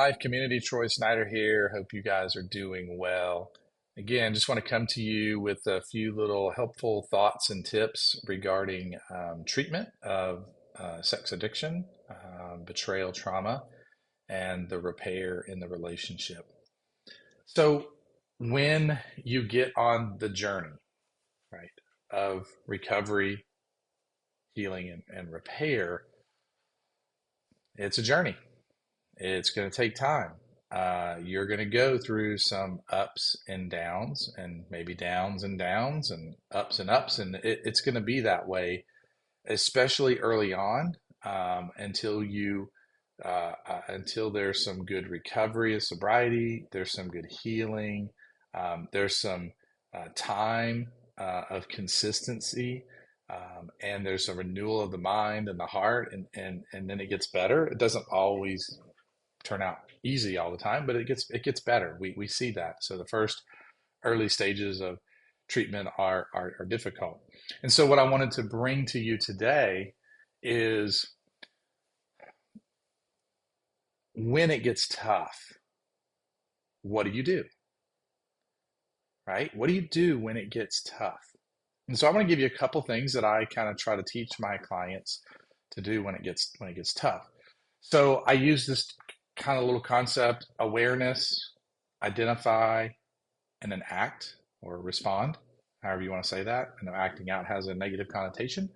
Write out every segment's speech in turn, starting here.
Life community. Troy Snyder here. Hope you guys are doing well. Again, just want to come to you with a few little helpful thoughts and tips regarding treatment of sex addiction, betrayal trauma, and the repair in the relationship. So, when you get on the journey, right, of recovery, healing, and repair, it's a journey. It's going to take time. You're going to go through some ups and downs, and maybe downs and ups, and it's going to be that way, especially early on, until there's some good recovery of sobriety, there's some good healing, there's some time of consistency, and there's a renewal of the mind and the heart, and then it gets better. It doesn't always turn out easy all the time, but it gets better. We see that. So the first early stages of treatment are difficult. And so what I wanted to bring to you today is when it gets tough, what do you do? Right? What do you do when it gets tough? And so I want to give you a couple things that I kind of try to teach my clients to do when it gets tough. So I use this kind of little concept: awareness, identify, and then act or respond, however you want to say that. I know acting out has a negative connotation,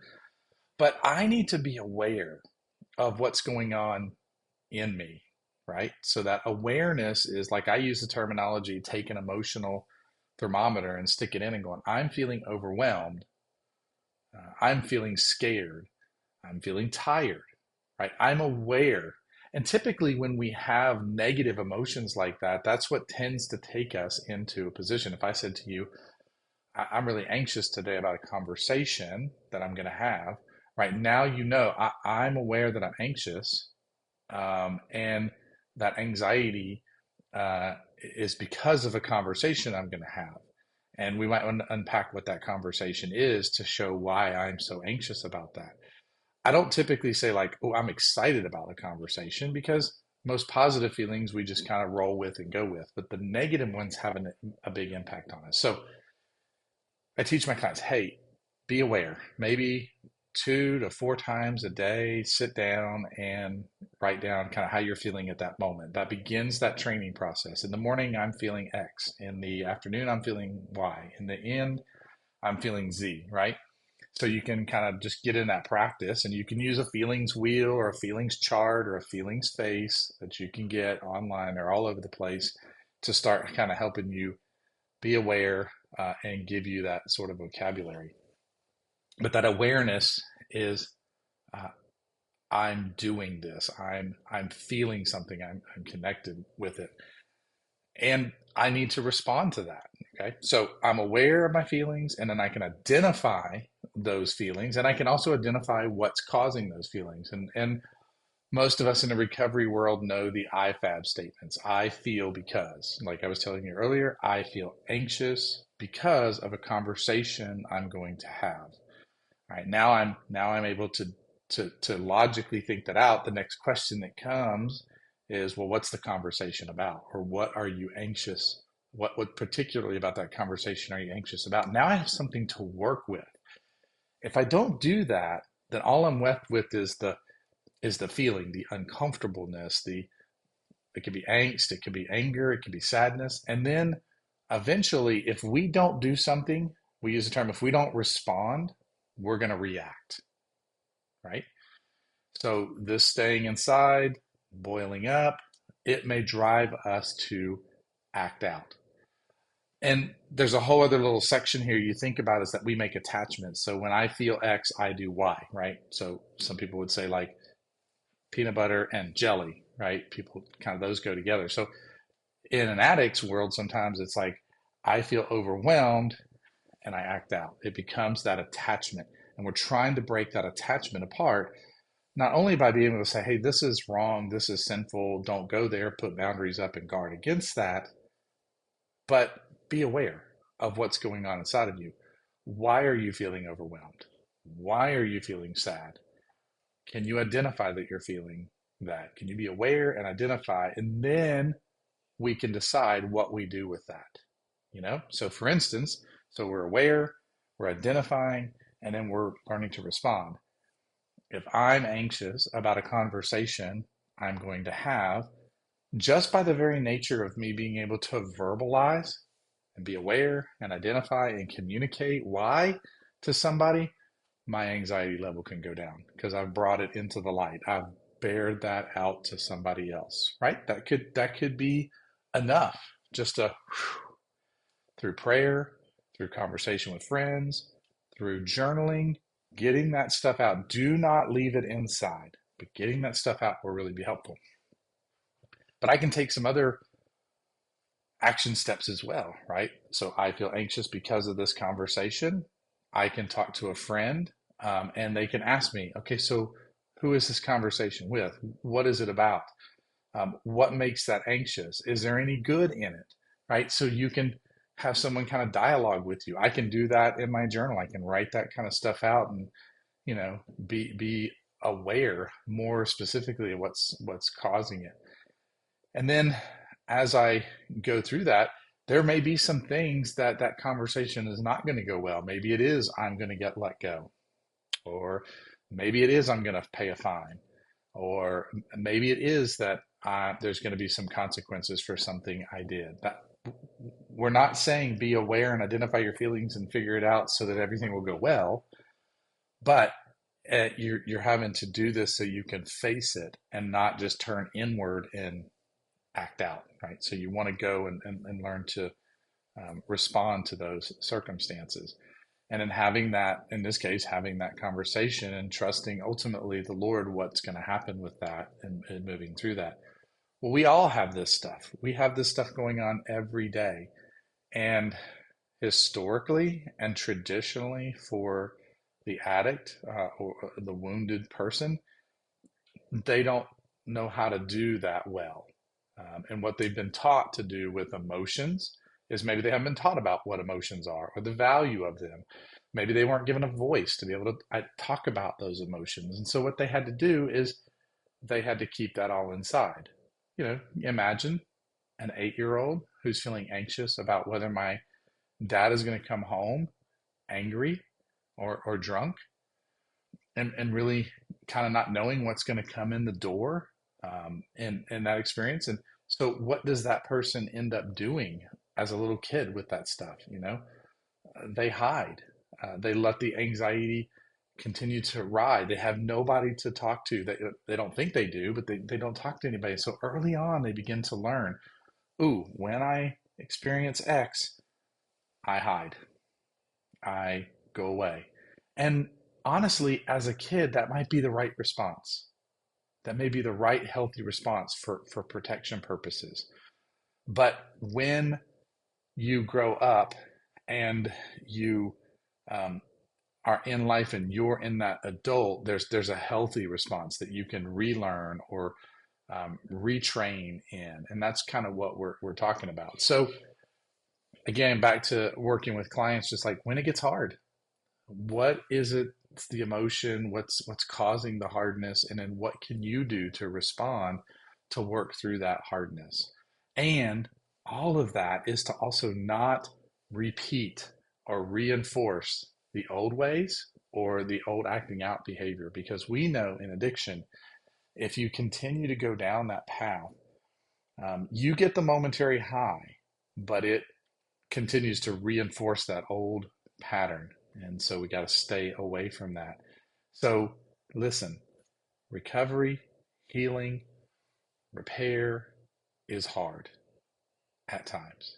but I need to be aware of what's going on in me, right? So that awareness is, like, I use the terminology, take an emotional thermometer and stick it in and going, I'm feeling overwhelmed. I'm feeling scared. I'm feeling tired, right? I'm aware. And typically, when we have negative emotions like that, that's what tends to take us into a position. If I said to you, I'm really anxious today about a conversation that I'm going to have, right now, I'm aware that I'm anxious, and that anxiety is because of a conversation I'm going to have. And we might unpack what that conversation is to show why I'm so anxious about that. I don't typically say, like, oh, I'm excited about the conversation, because most positive feelings we just kind of roll with and go with, but the negative ones have a big impact on us. So I teach my clients, hey, be aware. Maybe 2 to 4 times a day, sit down and write down kind of how you're feeling at that moment. That begins that training process. In the morning, I'm feeling X. In the afternoon, I'm feeling Y. In the end, I'm feeling Z, right? So you can kind of just get in that practice, and you can use a feelings wheel or a feelings chart or a feelings face that you can get online or all over the place to start kind of helping you be aware, and give you that sort of vocabulary. But that awareness is, uh, I'm doing this. I'm feeling something. I'm connected with it, and I need to respond to that. Okay, so I'm aware of my feelings, and then I can identify those feelings, and I can also identify what's causing those feelings. And most of us in the recovery world know the IFAB statements. I feel because, like I was telling you earlier, I feel anxious because of a conversation I'm going to have. All right, now I'm able to logically think that out. The next question that comes is, well, what's the conversation about? Or what are you anxious? What particularly about that conversation are you anxious about? Now I have something to work with. If I don't do that, then all I'm left with is the feeling, the uncomfortableness, it could be angst, it could be anger, it could be sadness. And then eventually, if we don't do something, we use the term, if we don't respond, we're going to react, right? So this staying inside, boiling up, it may drive us to act out. And there's a whole other little section here you think about, is that we make attachments. So when I feel X, I do Y, right? So some people would say, like, peanut butter and jelly, right? People kind of, those go together. So in an addict's world, sometimes it's like, I feel overwhelmed and I act out. It becomes that attachment. And we're trying to break that attachment apart, not only by being able to say, hey, this is wrong, this is sinful, don't go there, put boundaries up and guard against that, but be aware of what's going on inside of you. Why are you feeling overwhelmed? Why are you feeling sad? Can you identify that you're feeling that? Can you be aware and identify? And then we can decide what we do with that. So for instance, so we're aware, we're identifying, and then we're learning to respond. If I'm anxious about a conversation I'm going to have, just by the very nature of me being able to verbalize and be aware and identify and communicate why to somebody, my anxiety level can go down because I've brought it into the light. I've bared that out to somebody else, right? That could be enough just to through prayer, through conversation with friends, through journaling, getting that stuff out. Do not leave it inside, but getting that stuff out will really be helpful. But I can take some other action steps as well, right? So I feel anxious because of this conversation. I can talk to a friend and they can ask me, okay, so who is this conversation with? What is it about? What makes that anxious? Is there any good in it? Right? So you can have someone kind of dialogue with you. I can do that in my journal. I can write that kind of stuff out and, be aware more specifically of what's causing it. And then as I go through that, there may be some things that conversation is not going to go well. Maybe it is I'm going to get let go, or maybe it is I'm going to pay a fine, or maybe it is that there's going to be some consequences for something I did. We're not saying be aware and identify your feelings and figure it out so that everything will go well, but you're having to do this so you can face it and not just turn inward and act out, right? So you want to go and learn to respond to those circumstances. And in having that, in this case, having that conversation and trusting ultimately the Lord, what's going to happen with that and moving through that. Well, we all have this stuff. We have this stuff going on every day. And historically and traditionally for the addict or the wounded person, they don't know how to do that well. And what they've been taught to do with emotions is maybe they haven't been taught about what emotions are or the value of them. Maybe they weren't given a voice to be able to talk about those emotions. And so what they had to do is they had to keep that all inside. Imagine an 8-year-old who's feeling anxious about whether my dad is going to come home angry or drunk and really kind of not knowing what's going to come in the door in that experience. And so what does that person end up doing as a little kid with that stuff? They hide. They let the anxiety continue to ride. They have nobody to talk to. They don't think they do, but they don't talk to anybody. So early on, they begin to learn, ooh, when I experience X, I hide. I go away. And honestly, as a kid, that might be the right response. That may be the right healthy response for protection purposes. But when you grow up and you are in life and you're in that adult, there's a healthy response that you can relearn or retrain in. And that's kind of what we're talking about. So again, back to working with clients, just like when it gets hard, what is it? It's the emotion, what's causing the hardness, and then what can you do to respond to work through that hardness? And all of that is to also not repeat or reinforce the old ways or the old acting out behavior, because we know in addiction, if you continue to go down that path, you get the momentary high, but it continues to reinforce that old pattern. And so we got to stay away from that. So listen, recovery, healing, repair is hard at times.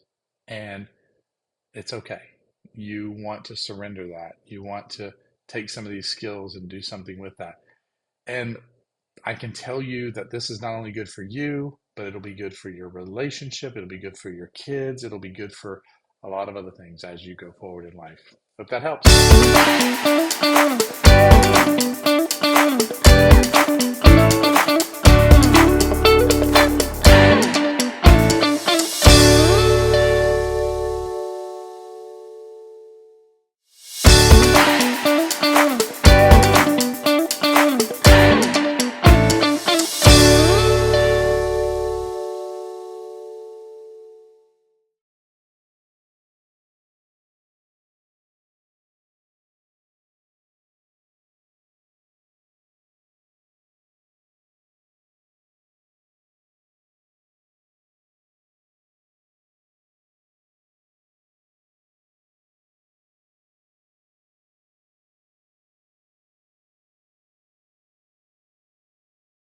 And it's okay. You want to surrender that. You want to take some of these skills and do something with that. And I can tell you that this is not only good for you, but it'll be good for your relationship. It'll be good for your kids. It'll be good for a lot of other things as you go forward in life. Hope that helps.